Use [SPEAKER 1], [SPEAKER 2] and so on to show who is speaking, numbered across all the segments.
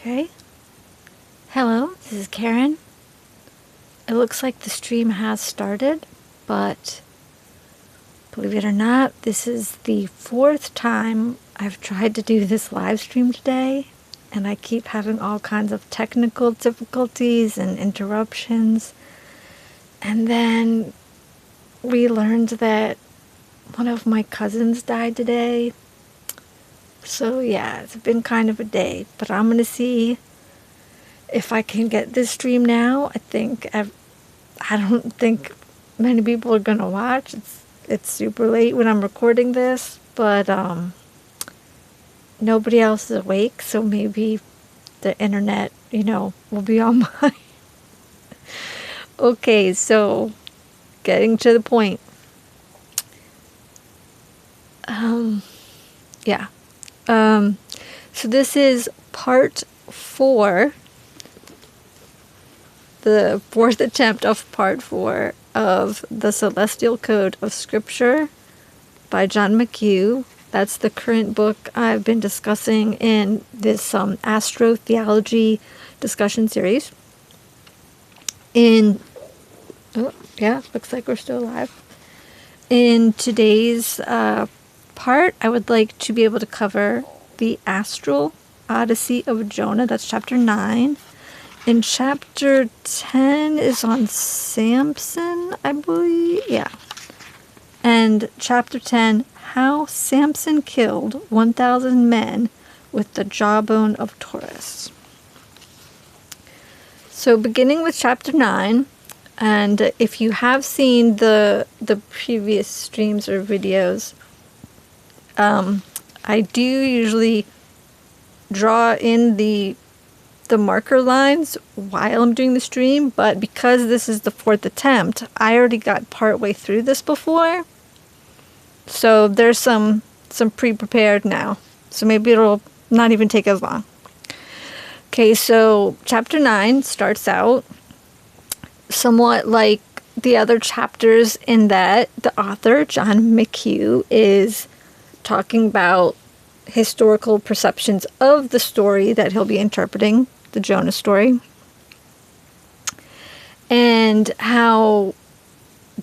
[SPEAKER 1] Okay. Hello, this is Karen. It looks like the stream has started, but believe it or not, this is the 4th time I've tried to do this live stream today, and I keep having all kinds of technical difficulties and interruptions. And then we learned that one of my cousins died today. So yeah, it's been kind of a day, but I'm going to see if I can get this stream now. I don't think many people are going to watch. It's super late when I'm recording this, but nobody else is awake, so maybe the internet, will be online. Okay, so getting to the point. So this is part 4, the 4th attempt of part 4 of The Celestial Code of Scripture by John McHugh. That's the current book I've been discussing in this Astrotheology discussion series. Looks like we're still alive. In today's part, I would like to be able to cover the astral Odyssey of Jonah. That's chapter 9. And chapter 10 is on Samson, I believe. Yeah. And chapter 10, how Samson killed 1,000 men with the jawbone of Taurus. So beginning with chapter 9, and if you have seen the previous streams or videos, I do usually draw in the marker lines while I'm doing the stream, but because this is the 4th attempt, I already got part way through this before. So there's some pre-prepared now. So maybe it'll not even take as long. Okay, so chapter 9 starts out somewhat like the other chapters in that the author, John McHugh, is talking about historical perceptions of the story that he'll be interpreting, the Jonah story, and how,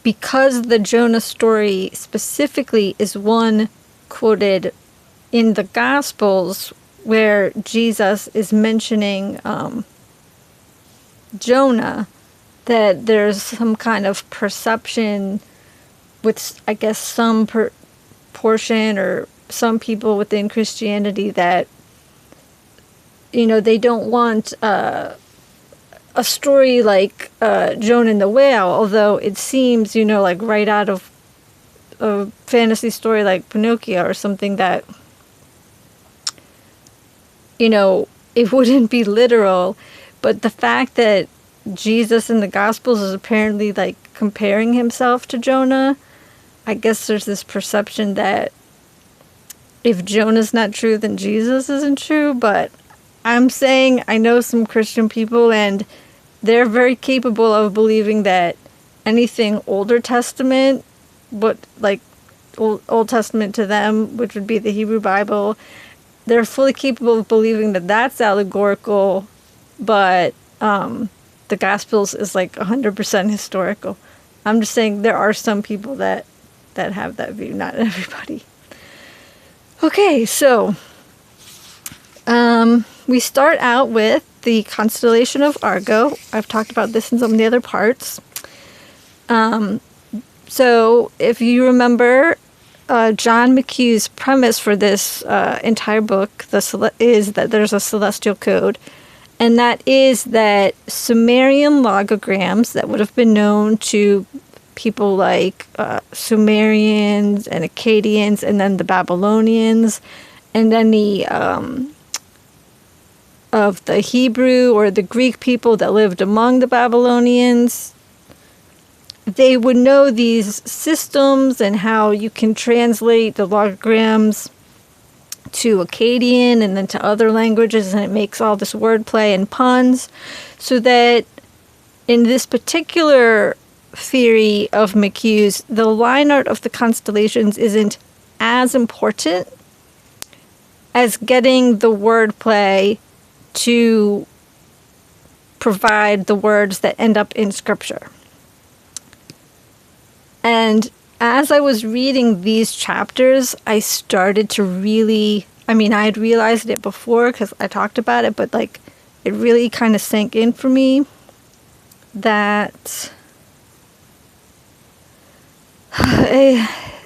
[SPEAKER 1] because the Jonah story specifically is one quoted in the Gospels where Jesus is mentioning Jonah, that there's some kind of perception with, I guess, some portion or some people within Christianity that, they don't want a story like Jonah and the whale, although it seems, like right out of a fantasy story like Pinocchio or something that, it wouldn't be literal. But the fact that Jesus in the Gospels is apparently like comparing himself to Jonah, I guess there's this perception that if Jonah's not true, then Jesus isn't true. But I'm saying I know some Christian people, and they're very capable of believing that anything Older Testament, but like Old Testament to them, which would be the Hebrew Bible, they're fully capable of believing that that's allegorical, but the Gospels is like 100% historical. I'm just saying there are some people that have that view, not everybody. Okay, so we start out with the constellation of Argo. I've talked about this in some of the other parts. So if you remember, John McHugh's premise for this entire book is that there's a celestial code. And that is that Sumerian logograms that would have been known to people like Sumerians and Akkadians, and then the Babylonians, and then of the Hebrew or the Greek people that lived among the Babylonians, they would know these systems and how you can translate the logograms to Akkadian and then to other languages, and it makes all this wordplay and puns, so that in this particular theory of McHugh's, the line art of the constellations isn't as important as getting the wordplay to provide the words that end up in Scripture. And as I was reading these chapters, I started to really, I had realized it before because I talked about it, but like it really kind of sank in for me that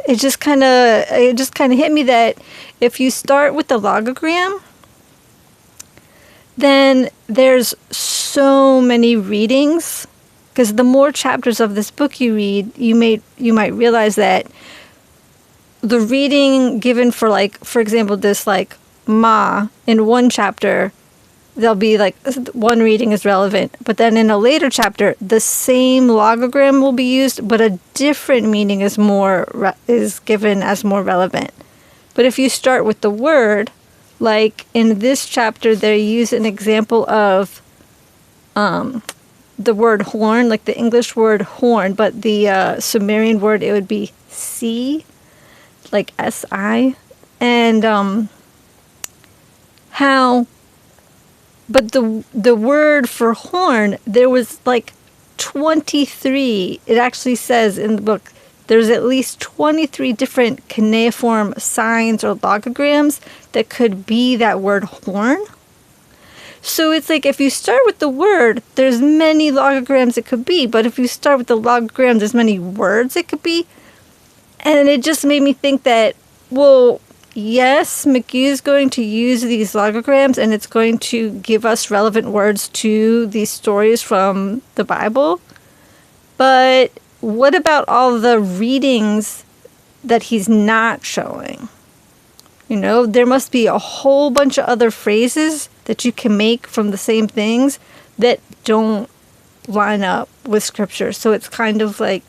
[SPEAKER 1] it just kind of hit me that if you start with the logogram, then there's so many readings, because the more chapters of this book you read, you might realize that the reading given for example, this ma in one chapter, there'll be one reading is relevant, but then in a later chapter, the same logogram will be used, but a different meaning is given as more relevant. But if you start with the word, like in this chapter, they use an example of the word horn, like the English word horn, but the Sumerian word, it would be si, like S-I. And but the word for horn, there was 23, it actually says in the book, there's at least 23 different cuneiform signs or logograms that could be that word horn. So it's if you start with the word, there's many logograms it could be, but if you start with the logogram, there's many words it could be. And it just made me think that, well, yes, McHugh is going to use these logograms and it's going to give us relevant words to these stories from the Bible. But what about all the readings that he's not showing? There must be a whole bunch of other phrases that you can make from the same things that don't line up with Scripture. So it's kind of I'm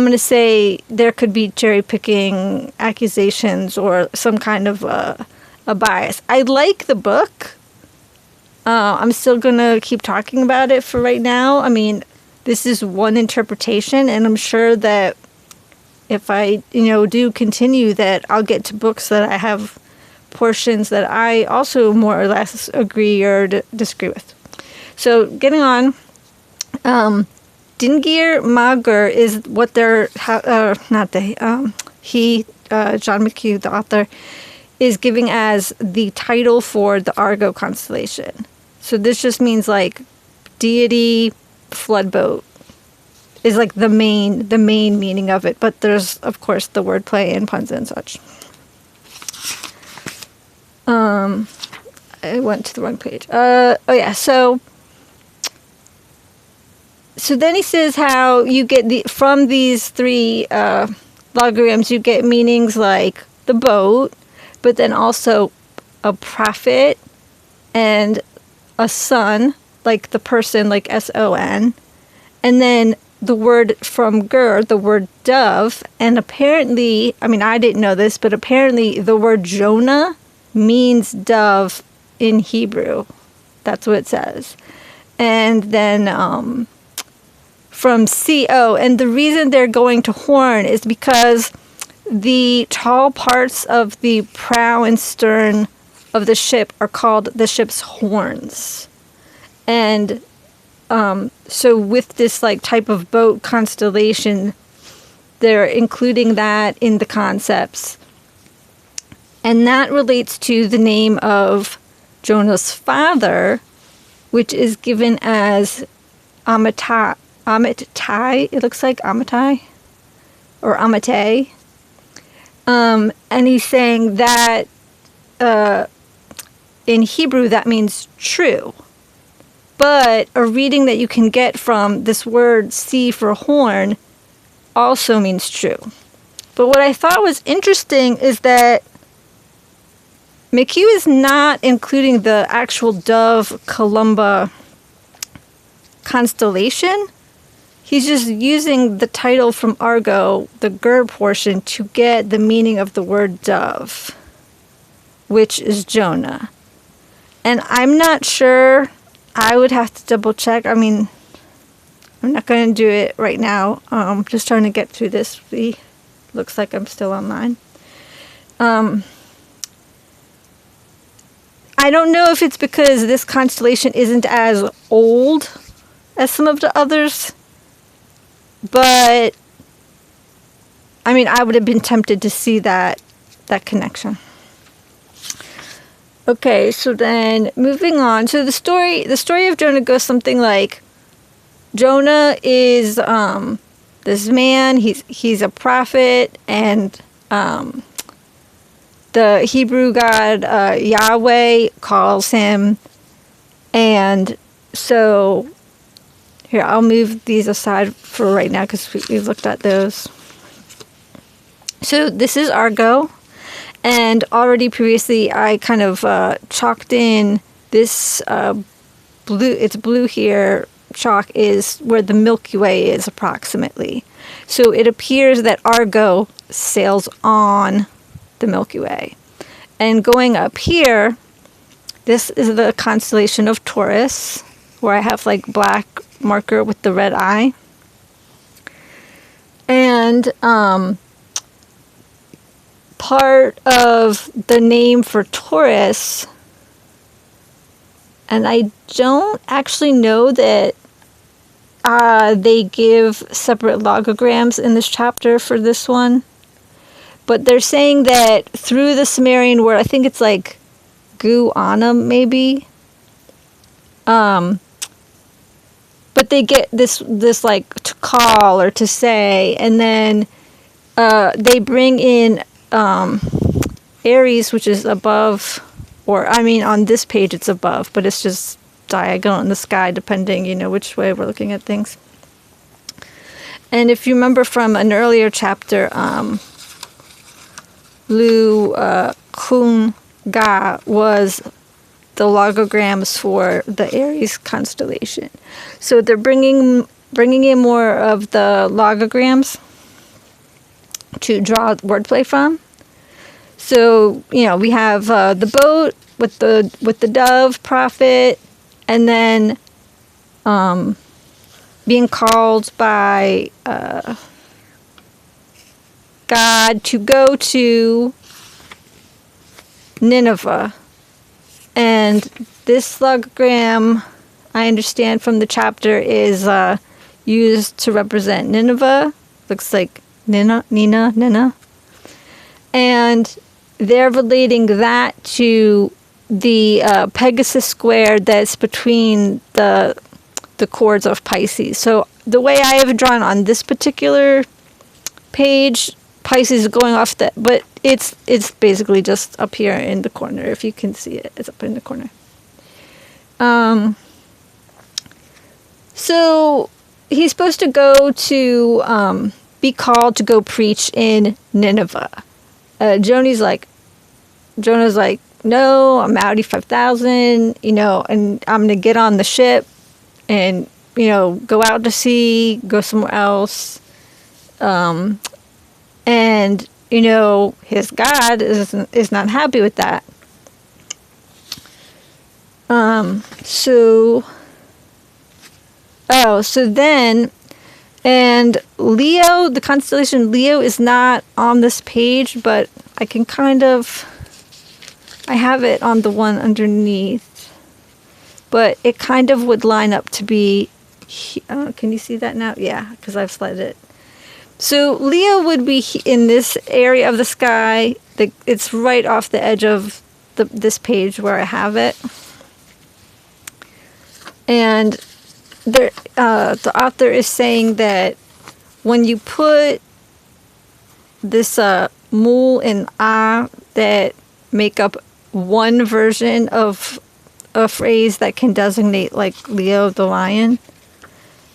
[SPEAKER 1] going to say there could be cherry-picking accusations or some kind of a bias. I like the book. I'm still going to keep talking about it for right now. This is one interpretation, and I'm sure that if I, do continue, that I'll get to books that I have portions that I also more or less agree or disagree with. So getting on, Dingir Magur is what they're, John McHugh, the author, is giving as the title for the Argo constellation. So this just means deity flood boat is the main meaning of it, but there's of course the wordplay and puns and such. I went to the wrong page. So then he says how you get from these three logograms, you get meanings like the boat, but then also a prophet and a son, like the person, like S-O-N, and then the word from Gur, the word dove, and apparently, I didn't know this, but apparently the word Jonah means dove in Hebrew. That's what it says. And then from C-O, and the reason they're going to horn is because the tall parts of the prow and stern of the ship are called the ship's horns. And so with this type of boat constellation, they're including that in the concepts. And that relates to the name of Jonah's father, which is given as Amittai. It looks like Amittai or Amittai. And he's saying that in Hebrew that means true. But a reading that you can get from this word C for horn also means true. But what I thought was interesting is that McHugh is not including the actual Dove Columba constellation. He's just using the title from Argo, the Gur portion, to get the meaning of the word dove, which is Jonah. And I'm not sure. I would have to double check. I'm not going to do it right now. I'm just trying to get through this. Looks like I'm still online. I'm I don't know if it's because this constellation isn't as old as some of the others, but I mean, I would have been tempted to see that connection. Okay, so then moving on. So the story of Jonah goes something like, Jonah is this man. He's a prophet, and the Hebrew god Yahweh calls him. And so here, I'll move these aside for right now because we looked at those. So this is Argo. And already previously, I kind of chalked in this blue. It's blue here. Chalk is where the Milky Way is approximately. So it appears that Argo sails on the Milky Way. And going up here, this is the constellation of Taurus, where I have like black marker with the red eye. And part of the name for Taurus, and I don't actually know that they give separate logograms in this chapter for this one, but they're saying that through the Sumerian word, I think it's like Guanum maybe, but they get this like to call or to say, and then they bring in Aries, which is above, or I mean on this page it's above, but it's just diagonal in the sky depending, which way we're looking at things. And if you remember from an earlier chapter, Lu Kun Ga was the logograms for the Aries constellation. So they're bringing in more of the logograms to draw wordplay from. So we have the boat with the dove prophet, and then being called by God to go to Nineveh. And this logogram, I understand from the chapter, is used to represent Nineveh. Looks like Nina. And they're relating that to the Pegasus square that's between the chords of Pisces. So the way I have it drawn on this particular page, Pisces is going off that, but it's basically just up here in the corner. If you can see it, it's up in the corner. So he's supposed to go to be called to go preach in Nineveh. Jonah's like, no, I'm Audi 5000, and I'm going to get on the ship and, go out to sea, go somewhere else. And, his God is not happy with that. So then, and Leo, the constellation Leo is not on this page, but I can I have it on the one underneath, but it kind of would line up to be, can you see that now? Yeah, because I've slid it. So Leo would be in this area of the sky. It's right off the edge of this page where I have it. And the author is saying that when you put this mul and ah that make up one version of a phrase that can designate like Leo the lion,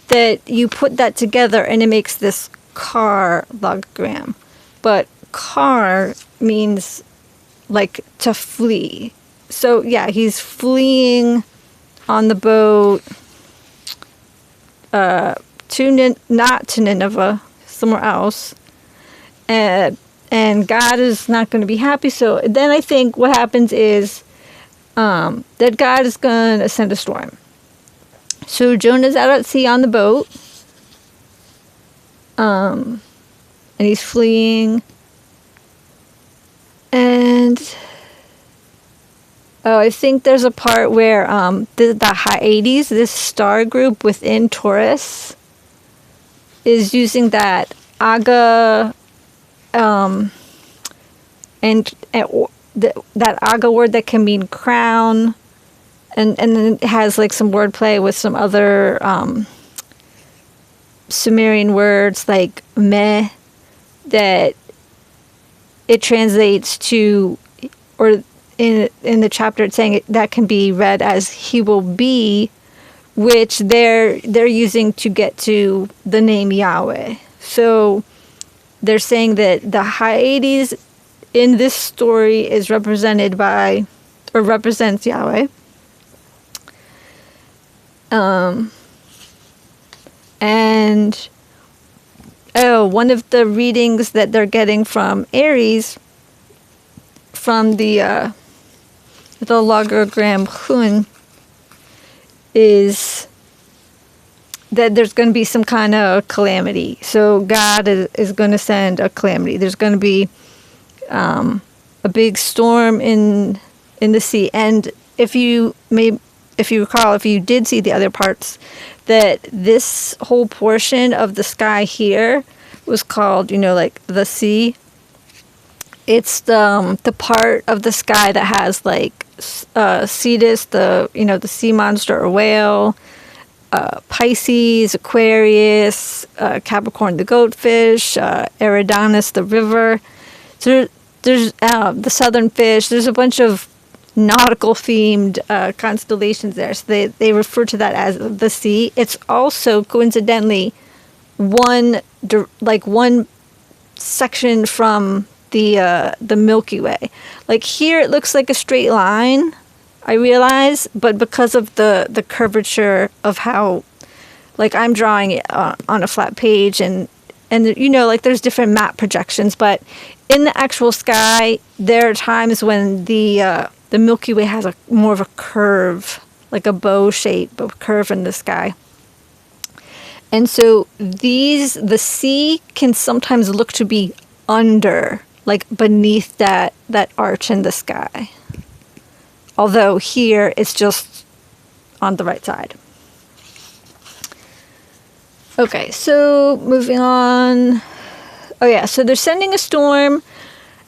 [SPEAKER 1] that you put that together and it makes this car logogram. But car means like to flee. So yeah, he's fleeing on the boat not to Nineveh, somewhere else. And God is not going to be happy. So then I think what happens is that God is going to send a storm. So Jonah's out at sea on the boat. And he's fleeing. And Oh, I think there's a part where the Hyades, this star group within Taurus, is using that aga, that aga word that can mean crown, and then it has like some wordplay with some other Sumerian words like meh, that it translates to, or in the chapter it's saying that can be read as he will be, which they're using to get to the name Yahweh. So they're saying that the Hyades in this story is represented by, or represents Yahweh. And one of the readings that they're getting from Aries, from the logogram Hun, is that there's going to be some kind of calamity. So God is going to send a calamity. There's going to be a big storm in the sea. And if you recall, if you did see the other parts, that this whole portion of the sky here was called, like the sea. It's the part of the sky that has like Cetus, the sea monster or whale, Pisces, Aquarius, Capricorn, the goatfish, Eridanus, the river. So there's the southern fish. There's a bunch of nautical themed constellations there. So they refer to that as the sea. It's also coincidentally one section from the Milky Way. Like here it looks like a straight line, I realize, but because of the curvature of how, like, I'm drawing it on a flat page, and like there's different map projections, but in the actual sky there are times when the Milky Way has more of a curve, like a bow shape of curve in the sky. And so the sea can sometimes look to be under, like beneath that arch in the sky. Although here it's just on the right side. Okay, so moving on. Oh yeah, so they're sending a storm,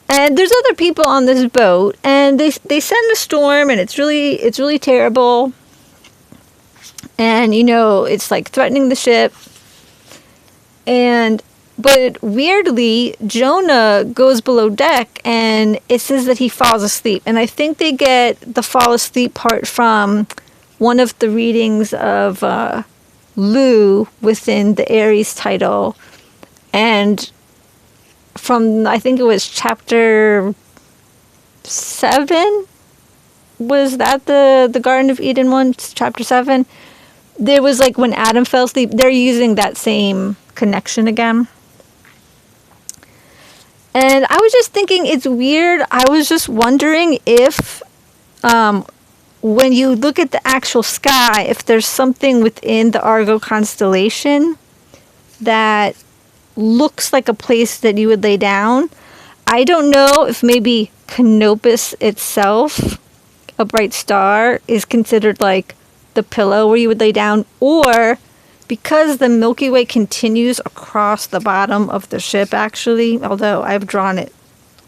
[SPEAKER 1] and there's other people on this boat, and they send a storm, and it's really terrible. And it's like threatening the ship. But weirdly, Jonah goes below deck, and it says that he falls asleep. And I think they get the fall asleep part from one of the readings of Lu within the Aries title. And from, I think it was chapter 7, was that the Garden of Eden one, chapter 7? There was like when Adam fell asleep, they're using that same connection again. And I was just thinking, it's weird. I was just wondering if, when you look at the actual sky, if there's something within the Argo constellation that looks like a place that you would lay down. I don't know if maybe Canopus itself, a bright star, is considered like the pillow where you would lay down, or because the Milky Way continues across the bottom of the ship, actually, although I've drawn it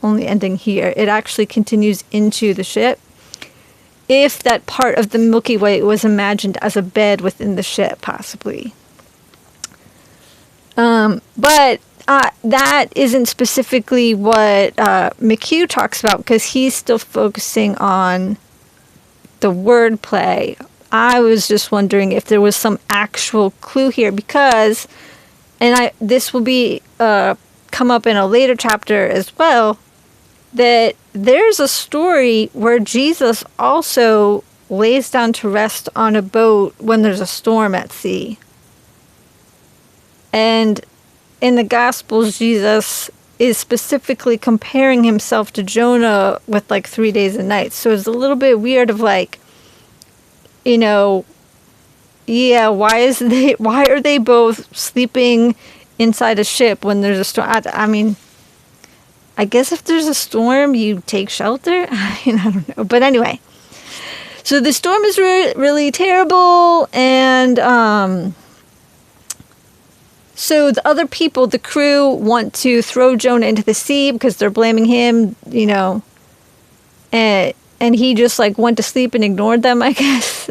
[SPEAKER 1] only ending here, it actually continues into the ship. If that part of the Milky Way was imagined as a bed within the ship, possibly. But that isn't specifically what McHugh talks about, because he's still focusing on the wordplay. I was just wondering if there was some actual clue here, because, and this will be come up in a later chapter as well, that there's a story where Jesus also lays down to rest on a boat when there's a storm at sea. And in the Gospels, Jesus is specifically comparing himself to Jonah with like 3 days and nights. So it's a little bit weird of like, why are they both sleeping inside a ship when there's a storm? I mean, I guess if there's a storm, you take shelter. I don't know. But anyway, So the storm is really terrible, and so the other people, the crew, want to throw Jonah into the sea because they're blaming him, and he just like went to sleep and ignored them, I guess.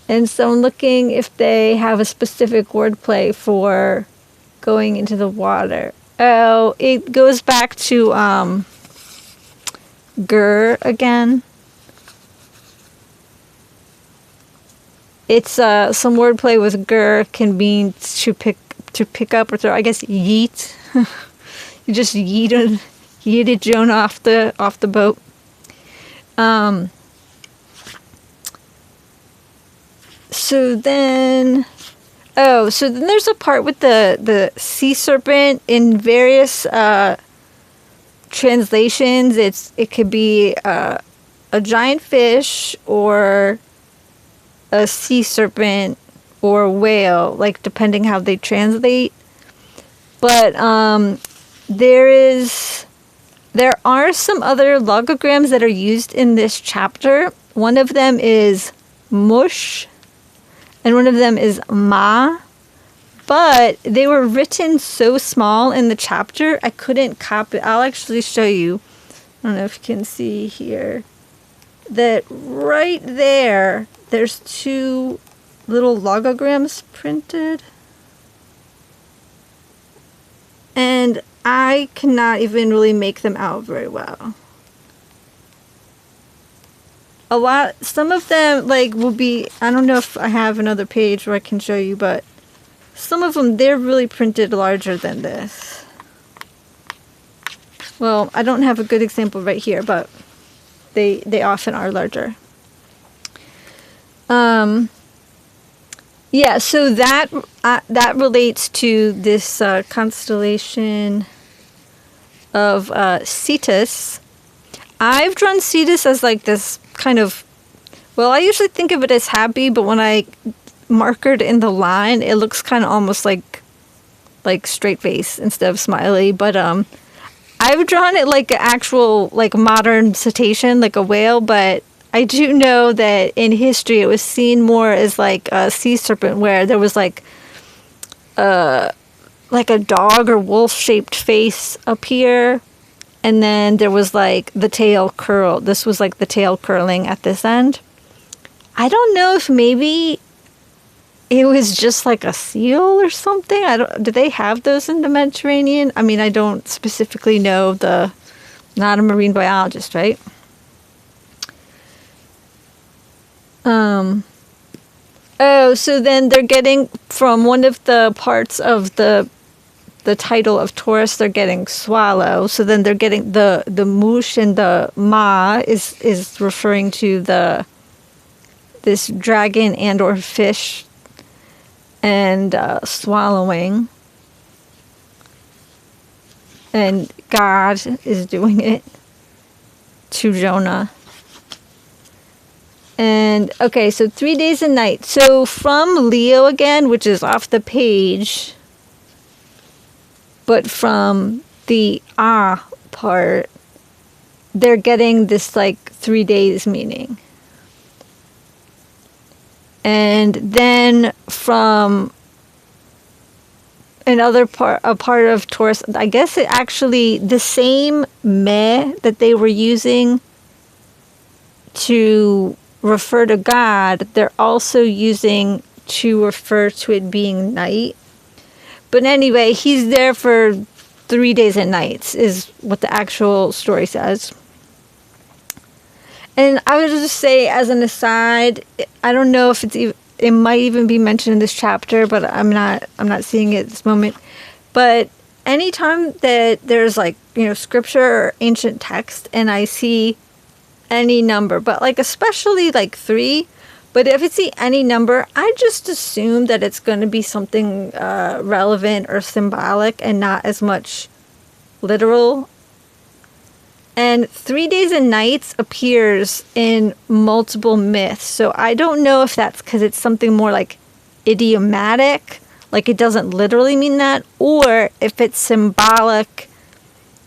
[SPEAKER 1] And so I'm looking if they have a specific wordplay for going into the water. Oh, it goes back to gur again. It's some wordplay with gur can mean to pick up or throw. I guess yeet. You just yeeted Jonah off the boat. So then there's a part with the sea serpent in various translations. It could be a giant fish or a sea serpent or a whale, like depending how they translate. But there are some other logograms that are used in this chapter. One of them is mush, and one of them is ma. But they were written so small in the chapter, I couldn't copy. I'll actually show you. I don't know if you can see here. That right there, there's two little logograms printed. And I cannot even really make them out very well. Some of them will be, I don't know if I have another page where I can show you, but some of them, they're really printed larger than this. Well, I don't have a good example right here, but they often are larger. Yeah, so that relates to this constellation of Cetus. I've drawn Cetus as like this kind of, well, I usually think of it as happy, but when I markered in the line, it looks kind of almost like straight face instead of smiley. But I've drawn it like an actual modern cetacean, like a whale, but I do know that in history it was seen more as like a sea serpent, where there was like a dog or wolf shaped face up here, and then there was like the tail curl. This was like the tail curling at this end. I don't know if maybe it was just like a seal or something. Do they have those in the Mediterranean? I mean, I don't specifically know, not a marine biologist, right? So then they're getting from one of the parts of the title of Taurus, they're getting swallow. So then they're getting the mush, and the ma is referring to this dragon and or fish, and swallowing. And God is doing it to Jonah. And, okay, so 3 days and nights. So from Leo again, which is off the page, but from the part, they're getting this 3 days meaning. And then from a part of Taurus, I guess it actually, the same meh that they were using to refer to God, they're also using to refer to it being night. But anyway, he's there for 3 days and nights is what the actual story says. And I would just say, as an aside, I don't know if it might even be mentioned in this chapter, but I'm not seeing it at this moment. But anytime that there's scripture or ancient text, and I see any number, but especially 3, but if it's any number, I just assume that it's going to be something relevant or symbolic and not as much literal. And 3 days and nights appears in multiple myths, so I don't know if that's because it's something more idiomatic, it doesn't literally mean that, or if it's symbolic,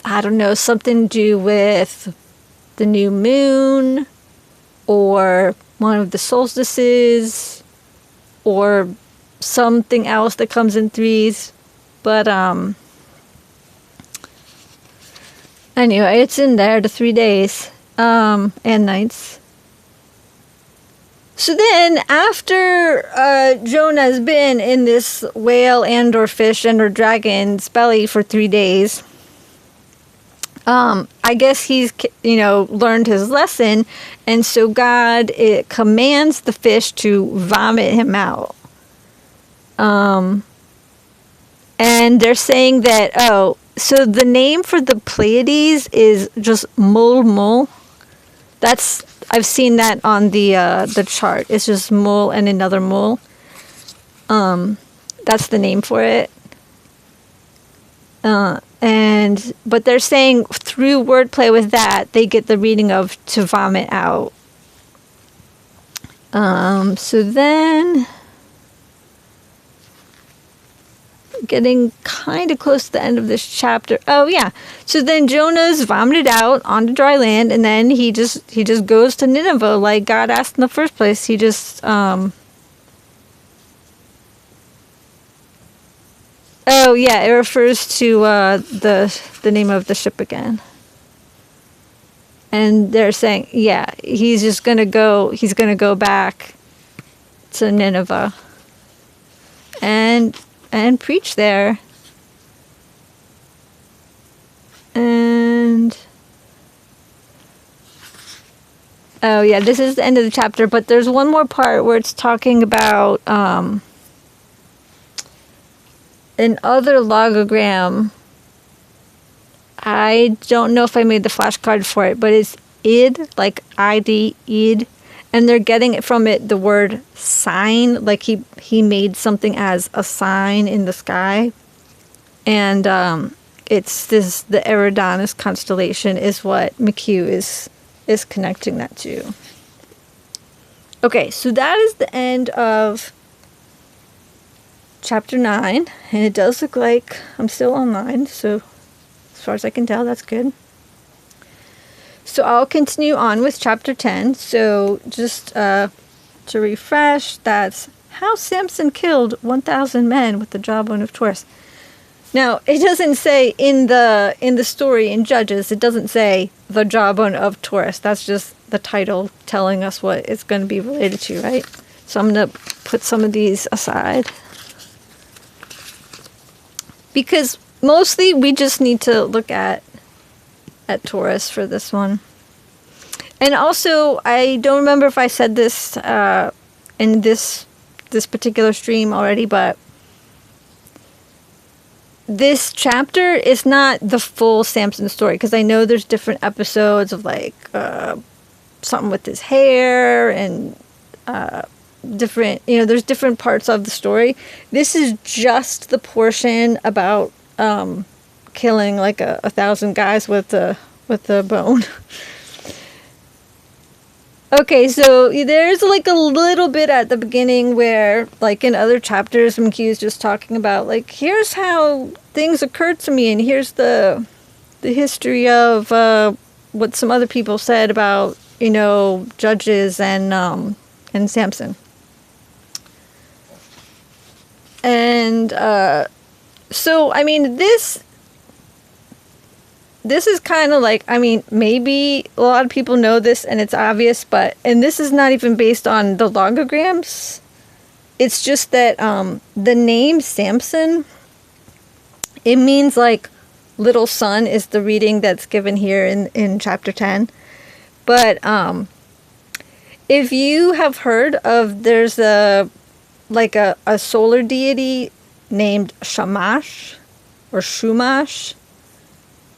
[SPEAKER 1] I don't know, something to do with the new moon, or one of the solstices or something else that comes in threes. But anyway, it's in there, the 3 days and nights. So then, after Jonah has been in this whale and or fish and or dragon's belly for 3 days, I guess he's, learned his lesson, and so God commands the fish to vomit him out. And they're saying that, so the name for the Pleiades is just mul. I've seen that on the chart. It's just mul and another mul. That's the name for it. But they're saying through wordplay with that, they get the reading of to vomit out. So then, getting kind of close to the end of this chapter. Oh yeah. So then Jonah's vomited out onto dry land, and then he just goes to Nineveh like God asked in the first place. He just oh yeah, it refers to the name of the ship again. And they're saying, yeah, he's gonna go back to Nineveh and preach there. And oh yeah, this is the end of the chapter, but there's one more part where it's talking about an other logogram. I don't know if I made the flashcard for it, but it's id, like ID, id. And they're getting it from the word sign, like he made something as a sign in the sky. And it's the Eridanus constellation is what McHugh is connecting that to. Okay, so that is the end of chapter 9. And it does look like I'm still online, so as far as I can tell, that's good. So I'll continue on with chapter 10. So just to refresh, that's how Samson killed 1,000 men with the jawbone of Taurus. Now, it doesn't say in the story in Judges, it doesn't say the jawbone of Taurus. That's just the title telling us what it's going to be related to, right? So I'm going to put some of these aside. Because mostly we just need to look at Taurus for this one. And also, I don't remember if I said this in this particular stream already, but this chapter is not the full Samson story, because I know there's different episodes of like something with his hair and different, there's different parts of the story. This is just the portion about killing like 1,000 guys with a bone. Okay, so there's like a little bit at the beginning where, like in other chapters, McHugh's just talking about like, here's how things occurred to me, and here's the history of what some other people said about Judges and Samson. And so I mean this is kind of like, I mean, maybe a lot of people know this and it's obvious, and this is not even based on the logograms. It's just that the name Samson, it means like little son is the reading that's given here in chapter 10. But if you have heard of, there's a solar deity named Shamash or Shumash,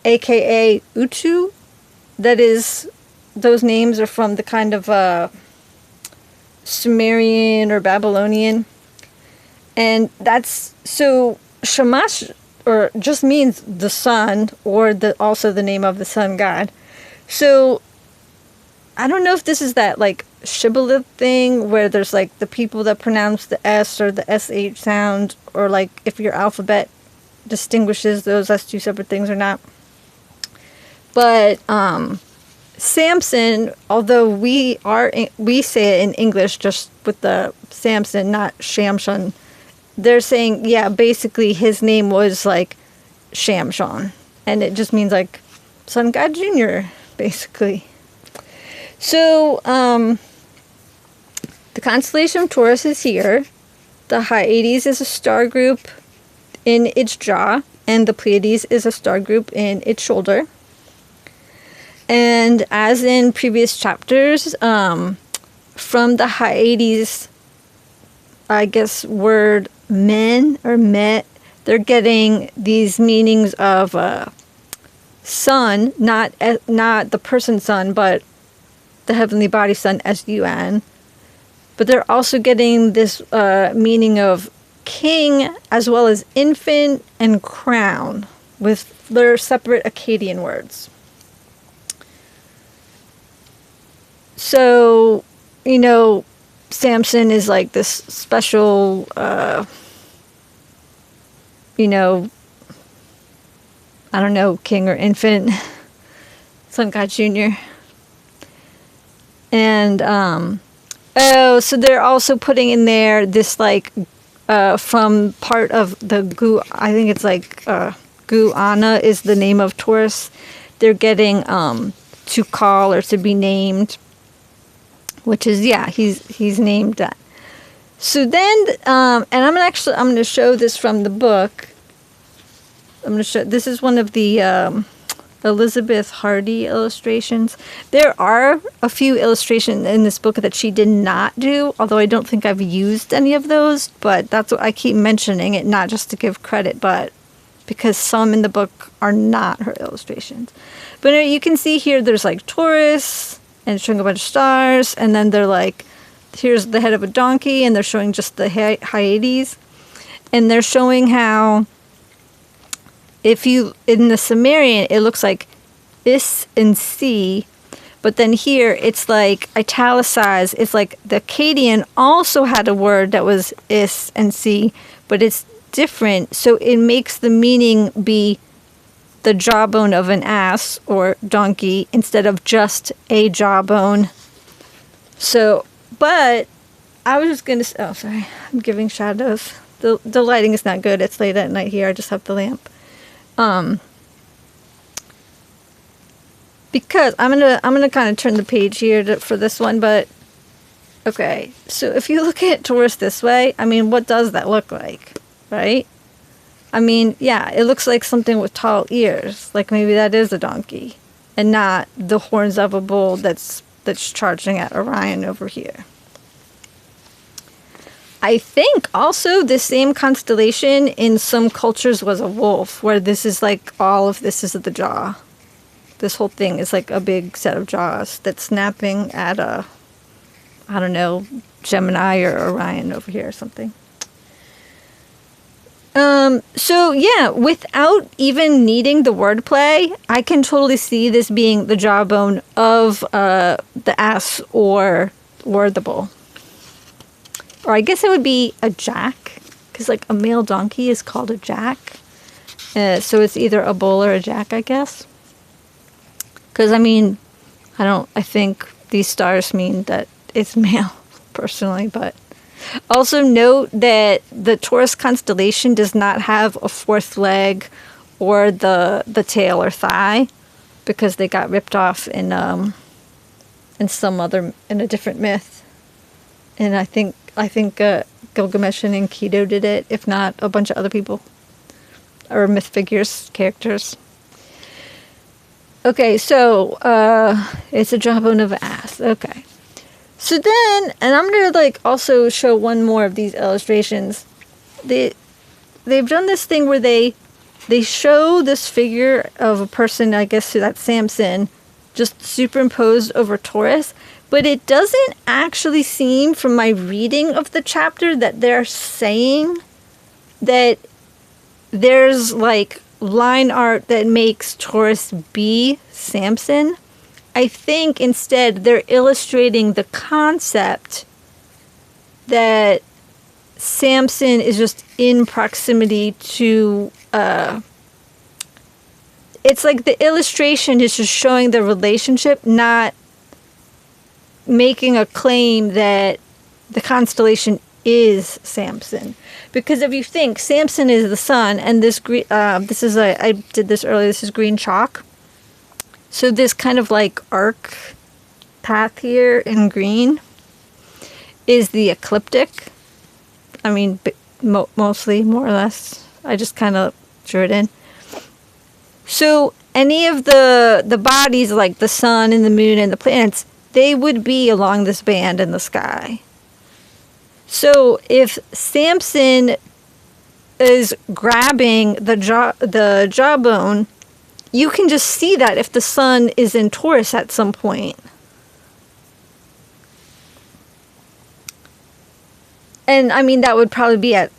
[SPEAKER 1] aka Utu. Those names are from the kind of Sumerian or Babylonian. And that's, so Shamash or just means the sun, or also the name of the sun god. So I don't know if this is that like shibboleth thing where there's like the people that pronounce the S or the SH sound, or like if your alphabet distinguishes those as two separate things or not. But Samson, although we say it in English just with the Samson, not Shamshon, they're saying, yeah, basically his name was like Shamshon. And it just means like Sun God Jr., basically. So, the constellation of Taurus is here. The Hyades is a star group in its jaw, and the Pleiades is a star group in its shoulder. And as in previous chapters, from the Hyades, I guess, word men or met, they're getting these meanings of sun, not the person sun, but the heavenly body sun, S-U-N. But they're also getting this meaning of king as well as infant and crown with their separate Akkadian words. So, Samson is like this special, I don't know, king or infant, Sun God Jr. And, so they're also putting in there this, like, from part of the I think it's like, Guana is the name of Taurus. They're getting, to call or to be named, which is, yeah, he's named that. So then, and I'm going to show this from the book. This is one of the, Elizabeth Hardy illustrations. There are a few illustrations in this book that she did not do, although I don't think I've used any of those, but that's what I keep mentioning it, not just to give credit, but because some in the book are not her illustrations. But you can see here there's like Taurus, and it's showing a bunch of stars, and then they're like, here's the head of a donkey, and they're showing just the Hyades, and they're showing how in the Sumerian, it looks like Is and C, but then here it's like italicized. It's like the Akkadian also had a word that was Is and C, but it's different. So it makes the meaning be the jawbone of an ass or donkey instead of just a jawbone. So, but I was just going to, oh, sorry, I'm giving shadows. The lighting is not good. It's late at night here. I just have the lamp. Because I'm gonna kind of turn the page here for this one, but okay. So if you look at Taurus this way, I mean, what does that look like, right? I mean, yeah, it looks like something with tall ears, like maybe that is a donkey, and not the horns of a bull that's charging at Orion over here. I think also the same constellation in some cultures was a wolf, where this is like all of this is the jaw. This whole thing is like a big set of jaws that's snapping at I don't know, Gemini or Orion over here or something. So yeah, without even needing the wordplay, I can totally see this being the jawbone of the ass or the bull. Or I guess it would be a jack, because like a male donkey is called a jack. So it's either a bull or a jack, I guess. Because I mean, I think these stars mean that it's male, personally. But also note that the Taurus constellation does not have a fourth leg or the tail or thigh, because they got ripped off in a different myth. And I think Gilgamesh and Enkidu did it, if not a bunch of other people. Or myth figures, characters. Okay, so it's a jawbone of an ass. Okay. So then, and I'm going to like also show one more of these illustrations. They've done this thing where they show this figure of a person, I guess that's Samson, just superimposed over Taurus. But it doesn't actually seem, from my reading of the chapter, that they're saying that there's like line art that makes Taurus be Samson. I think instead they're illustrating the concept that Samson is just in proximity to it's like the illustration is just showing the relationship, not making a claim that the constellation is Samson. Because if you think Samson is the sun, and this green, I did this earlier, this is green chalk. So this kind of like arc path here in green is the ecliptic. I mean, mostly, more or less. I just kind of drew it in. So any of the bodies like the sun and the moon and the planets, they would be along this band in the sky. So if Samson is grabbing the jawbone, you can just see that if the sun is in Taurus at some point. And I mean, that would probably be at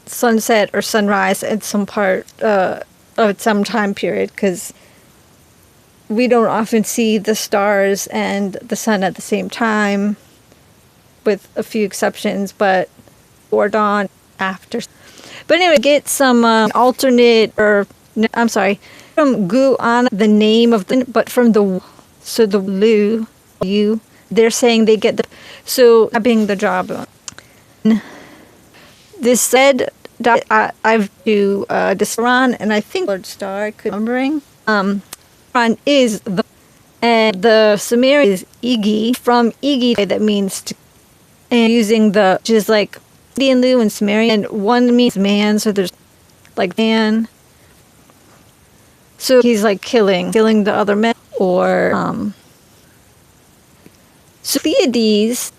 [SPEAKER 1] sunset or sunrise at some part of some time period, because we don't often see the stars and the sun at the same time, with a few exceptions, or dawn after. But anyway, get some alternate, from Gu on the name of the, but from the Lu, you, they're saying they get so being the jawbone. This said, I've do Disran, and I think Lord Star, I could remembering. Is the, and the Sumerian is Igi, from Igi, that means to, and using the, which is like Indian Lu and Sumerian, and one means man, so there's like man. So he's like killing the other men, or so Pleiades,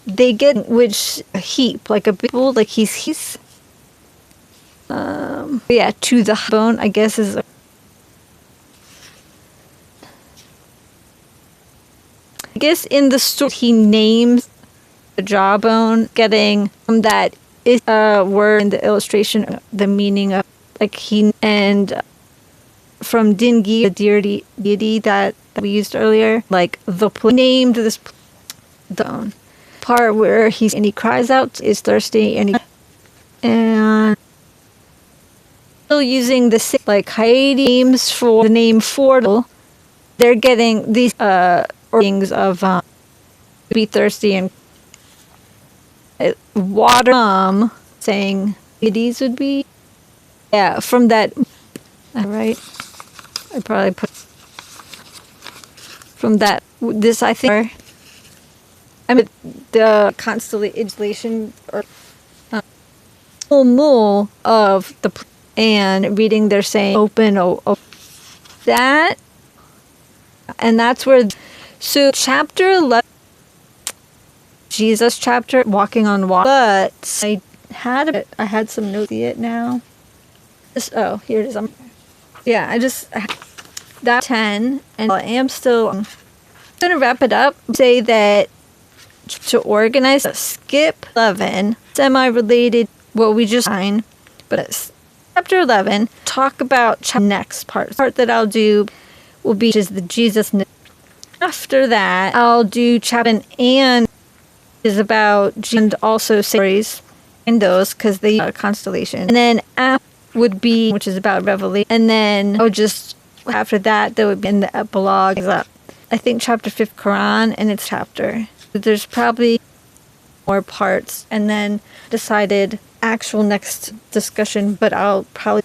[SPEAKER 1] they get which a heap, like a people, like he's to the bone, I guess is. I guess in the story he names the jawbone, getting from that is word in the illustration, the meaning of like he, and from Dingi, the deity that we used earlier, like the named this the part where he cries out is thirsty, and still using the like Haiti names for the name Fordle. They're getting these things of be thirsty and water, saying deities would be from that, right? I probably put from that, this I think, I mean the constellation or mole of the, and reading they're saying open that, and that's where, so chapter 11, Jesus chapter, walking on water, but I had some notes, see it now, here it is, I just, that 10, and I am still, I'm going to wrap it up, say that to organize, skip 11, semi-related, what we just signed, but it's chapter 11, talk about next part that I'll do will be just the Jesus. After that, I'll do chapter and is about, and also stories in those, because they are constellation. And then after would be, which is about Revelation. And then just after that, there would be in the epilogue. I think chapter 5 Quran and its chapter. There's probably more parts, and then decided actual next discussion. But I'll probably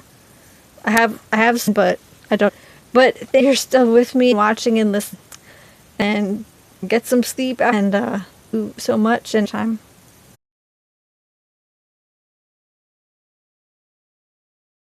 [SPEAKER 1] I have some, but I don't. But you're still with me, watching and listening, and get some sleep, and do so much and time.